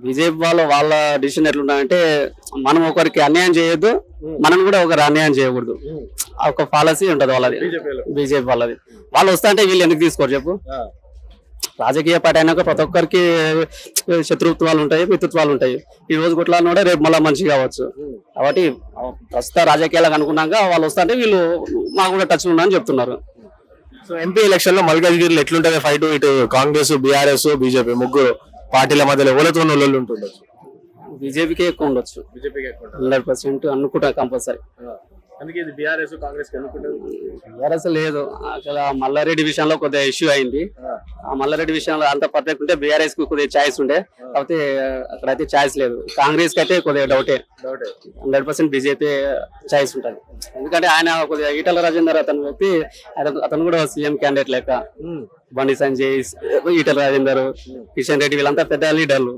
BJP వాళ్ళ decision ఎట్లుంటాయంటే మనం ఒకరికి అన్యాయం చేయొద్దు, మనం కూడా ఒకరు అన్యాయం చేయకూడదు. ఒక పాలసీ ఉంటది వాళ్ళది, బీజేపీ వాళ్ళది. వాళ్ళు వస్తా అంటే వీళ్ళు ఎందుకు తీసుకోరు చెప్పు. రాజకీయ పార్టీ అయినాక ప్రతి ఒక్కరికి శత్రుత్వాలు ఉంటాయి, మిత్రుత్వాలు ఉంటాయి. ఈ రోజు కొట్లాడినోడే రేపు మళ్ళీ మంచి కావచ్చు. కాబట్టి ప్రస్తుత రాజకీయాలకు అనుకున్నాక వాళ్ళు వస్తా అంటే వీళ్ళు మాకు కూడా టచ్ ఉన్నా అని చెప్తున్నారు. సో ఎంపీ ఎలక్షన్ లో మల్కాజ్గిరిలో ఎట్లుంటది ఫైట్? ఇటు కాంగ్రెస్, బీఆర్ఎస్, బీజేపీ ముగ్గురు పార్టీల మధ్యలో ఎవరితో వాళ్ళు ఉంటుండొచ్చు? బీజేపీకే ఎక్కువ ఉండొచ్చు, 100% అనుకుంటా కంపల్సరీ. బీఆర్ఎస్ కాంగ్రెస్ టీఆర్ఎస్ లేదు. అసలు మల్లారెడ్డి విషయంలో కొద్దిగా ఇష్యూ అయింది. ఆ మల్లారెడ్డి విషయంలో అంత పర్ఫెక్ట్ ఉంటే బీఆర్ఎస్ కు కొద్దిగా ఛాయిస్ ఉండే, కాకపోతే అక్కడైతే ఛాయిస్ లేదు. కాంగ్రెస్ కి అయితే కొద్దిగా డౌటే. 100% బీజేపీ ఛాయిస్ ఉంటుంది. ఎందుకంటే ఆయన కొద్దిగా ఈటల రాజేందర్ అతను వ్యక్తి, అతను కూడా సీఎం క్యాండిడేట్ లెక్క. బండి సంజయ్, ఈటల రాజేందర్, కిషన్ రెడ్డి వీళ్ళంతా పెద్ద లీడర్లు.